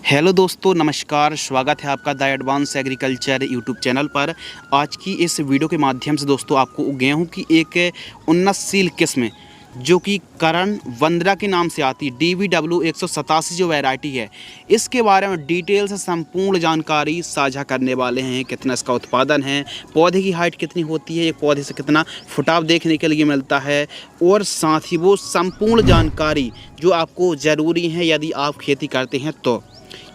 Hello दोस्तों, नमस्कार। स्वागत है आपका the advance agriculture YouTube channel पर। आज की इस वीडियो के माध्यम से दोस्तों आपको गेहूं की एक उन्नतशील किस्म जो कि करण वंदना के नाम से आती है, DVW 187 जो वैरायटी है, इसके बारे में डिटेल से संपूर्ण जानकारी साझा करने वाले हैं। कितना इसका उत्पादन है, पौधे की हाइट कितनी होती है, एक पौधे से कितना फुटाव देखने के लिए मिलता है, और साथ ही वो संपूर्ण जानकारी जो आपको ज़रूरी है यदि आप खेती करते हैं तो।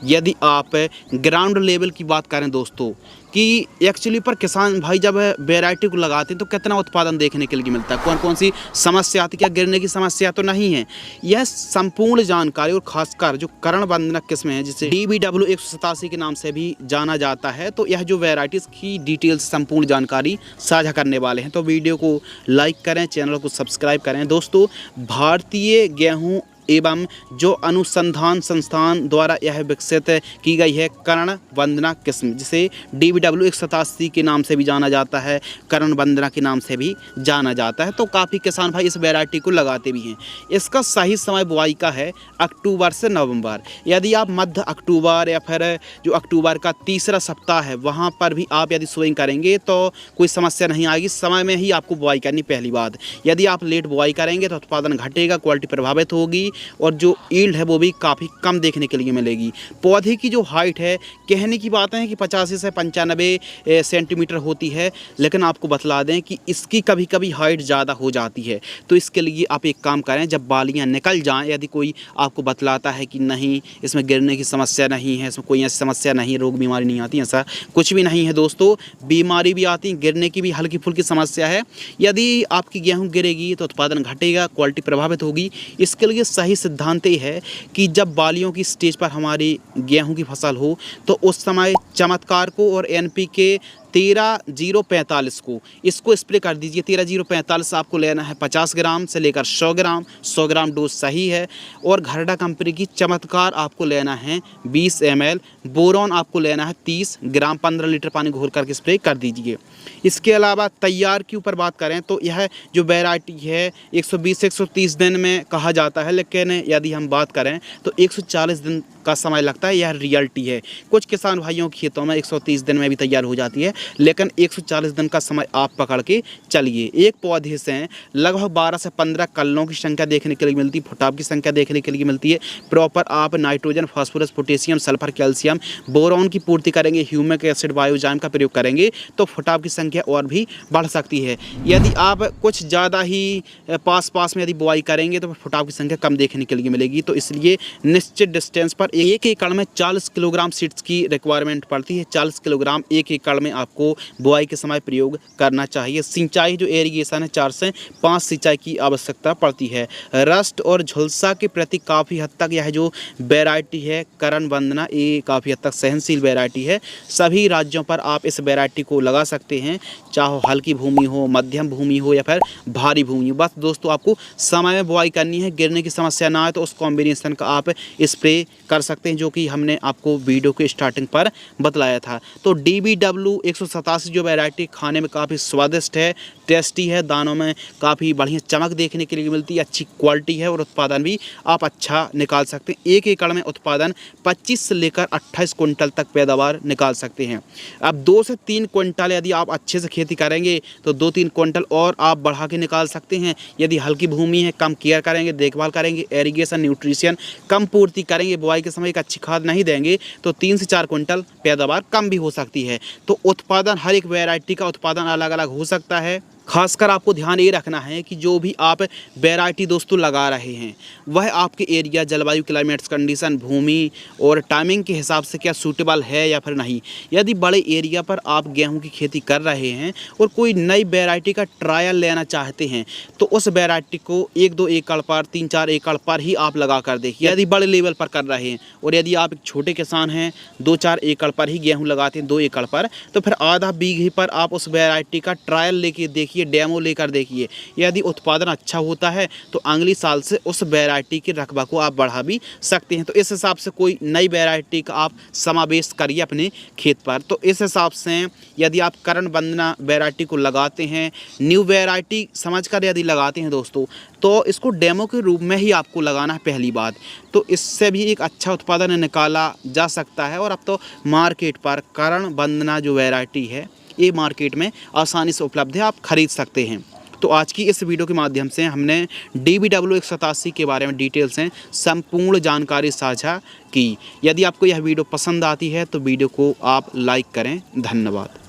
यदि आप ग्राउंड लेवल की बात करें दोस्तों कि एक्चुअली पर किसान भाई जब वैरायटी को लगाते हैं तो कितना उत्पादन देखने के लिए मिलता है, कौन कौन सी समस्या आती है, क्या गिरने की समस्या तो नहीं है, यह संपूर्ण जानकारी। और खासकर जो करण वंदना किस्म है जिसे DVW 187 के नाम से भी जाना जाता है, तो यह जो वैराइटीज़ की डिटेल्स संपूर्ण जानकारी साझा करने वाले हैं। तो वीडियो को लाइक करें, चैनल को सब्सक्राइब करें। दोस्तों, भारतीय गेहूँ एवं जो अनुसंधान संस्थान द्वारा यह विकसित की गई है करण वंदना किस्म, जिसे DVW 187 के नाम से भी जाना जाता है, करण वंदना के नाम से भी जाना जाता है। तो काफ़ी किसान भाई इस वैरायटी को लगाते भी हैं। इसका सही समय बुआई का है अक्टूबर से नवंबर। यदि आप मध्य अक्टूबर या फिर जो अक्टूबर का तीसरा सप्ताह है वहाँ पर भी आप यदि सोइंग करेंगे तो कोई समस्या नहीं आएगी। समय में ही आपको बुआई करनी पहली बात। यदि आप लेट बुआई करेंगे तो उत्पादन घटेगा, क्वालिटी प्रभावित होगी और जो ईल्ड है वो भी काफ़ी कम देखने के लिए मिलेगी। पौधे की जो हाइट है, कहने की बात है कि 85 से 95 सेंटीमीटर होती है, लेकिन आपको बतला दें कि इसकी कभी कभी हाइट ज़्यादा हो जाती है। तो इसके लिए आप एक काम करें, जब बालियाँ निकल जाएँ, यदि कोई आपको बतलाता है कि नहीं इसमें गिरने की समस्या नहीं है, इसमें कोई ऐसी समस्या नहीं, रोग बीमारी नहीं आती, ऐसा कुछ भी नहीं है दोस्तों। बीमारी भी आती, गिरने की भी हल्की फुल्की समस्या है। यदि आपकी गेहूँ गिरेगी तो उत्पादन घटेगा, क्वालिटी प्रभावित होगी। इसके लिए सही सिद्धांत ये है कि जब बालियों की स्टेज पर हमारी गेहूं की फसल हो तो उस समय चमत्कार को और NPK 13-0-45 को इसको स्प्रे कर दीजिए। 13-0-45 आपको लेना है 50 ग्राम से लेकर 100 ग्राम। 100 ग्राम डोज सही है। और घरडा कंपनी की चमत्कार आपको लेना है 20 ml। बोरॉन आपको लेना है 30 ग्राम। 15 लीटर पानी घोल करके स्प्रे कर दीजिए। इसके अलावा तैयार के ऊपर बात करें तो यह जो वैरायटी है 120 से 130 दिन में कहा जाता है, लेकिन यदि हम बात करें तो 140 दिन का समय लगता है। यह रियलिटी है। कुछ किसान भाइयों के खेतों में 130 दिन में भी तैयार हो जाती है, लेकिन 140 दिन का समय आप पकड़ के चलिए। एक पौधे से लगभग 12 से 15 कल्लों की संख्या देखने के लिए मिलती है, फुटाव की संख्या देखने के लिए मिलती है। प्रॉपर आप nitrogen, phosphorus, potassium, sulphur, calcium, boron की पूर्ति करेंगे, ह्यूमिक एसिड, बायोजाइम का प्रयोग करेंगे तो फुटाव की संख्या और भी बढ़ सकती है। यदि आप कुछ ज़्यादा ही पास में यदि बुआई करेंगे तो फुटाव की संख्या कम देखने के लिए मिलेगी। तो इसलिए निश्चित डिस्टेंस पर एक एकड़ में 40 किलोग्राम सीड्स की रिक्वायरमेंट पड़ती है। 40 किलोग्राम एक एकड़ में आपको बुआई के समय प्रयोग करना चाहिए। सिंचाई जो इरिगेशन है 4 से 5 सिंचाई की आवश्यकता पड़ती है। रस्ट और झुलसा के प्रति काफ़ी हद तक यह जो वैरायटी है करण वंदना, ये काफ़ी हद तक सहनशील वैरायटी है। सभी राज्यों पर आप इस वैरायटी को लगा सकते हैं, चाहे हल्की भूमि हो, मध्यम भूमि हो या फिर भारी भूमि। बस दोस्तों आपको समय में बुआई करनी है, गिरने की समस्या ना आए तो उस कॉम्बिनेशन का आप स्प्रे कर सकते हैं, जो कि हमने आपको वीडियो के स्टार्टिंग पर बतलाया था। तो DVW 187 जो वैरायटी खाने में काफ़ी स्वादिष्ट है, टेस्टी है, दानों में काफ़ी बढ़िया चमक देखने के लिए मिलती है, अच्छी क्वालिटी है और उत्पादन भी आप अच्छा निकाल सकते हैं। एक एकड़ में उत्पादन 25 से लेकर 28 क्विंटल तक पैदावार निकाल सकते हैं। अब 2 से 3 क्विंटल यदि आप अच्छे से खेती करेंगे तो 2-3 क्विंटल और आप बढ़ा के निकाल सकते हैं। यदि हल्की भूमि है, कम केयर करेंगे, देखभाल करेंगे, इरिगेशन, न्यूट्रिशन कम पूर्ति करेंगे, बुआई के समय एक अच्छी खाद नहीं देंगे तो 3 से 4 क्विंटल पैदावार कम भी हो सकती है। तो उत्पादन हर एक वैरायटी का उत्पादन अलग अलग हो सकता है। खासकर आपको ध्यान ये रखना है कि जो भी आप वैरायटी दोस्तों लगा रहे हैं वह आपके एरिया, जलवायु, क्लाइमेट्स कंडीशन, भूमि और टाइमिंग के हिसाब से क्या सूटेबल है या फिर नहीं। यदि बड़े एरिया पर आप गेहूं की खेती कर रहे हैं और कोई नई वैरायटी का ट्रायल लेना चाहते हैं तो उस वैरायटी को 1-2 एकड़ पर, 3-4 एकड़ पर ही आप लगा कर देखिए यदि बड़े लेवल पर कर रहे हैं। और यदि आप एक छोटे किसान हैं, 2-4 एकड़ पर ही गेहूँ लगाते हैं, 2 एकड़ पर, तो फिर आधा बीघे पर आप उस वैरायटी का ट्रायल लेके देखिए देखिए, डेमो लेकर देखिए। यदि उत्पादन अच्छा होता है तो अगली साल से उस वैरायटी के रकबा को आप बढ़ा भी सकते हैं। तो इस हिसाब से कोई नई वैरायटी का आप समावेश करिए अपने खेत पर। तो इस हिसाब से यदि आप करण वंदना वैरायटी को लगाते हैं, न्यू वैरायटी समझकर यदि लगाते हैं दोस्तों, तो इसको डेमो के रूप में ही आपको लगाना है पहली बात। तो इससे भी एक अच्छा उत्पादन निकाला जा सकता है। और अब तो मार्केट पर करण वंदना जो वैरायटी है ये मार्केट में आसानी से उपलब्ध है, आप खरीद सकते हैं। तो आज की इस वीडियो के माध्यम से हमने DBW 187 के बारे में डिटेल से संपूर्ण जानकारी साझा की। यदि आपको यह वीडियो पसंद आती है तो वीडियो को आप लाइक करें। धन्यवाद।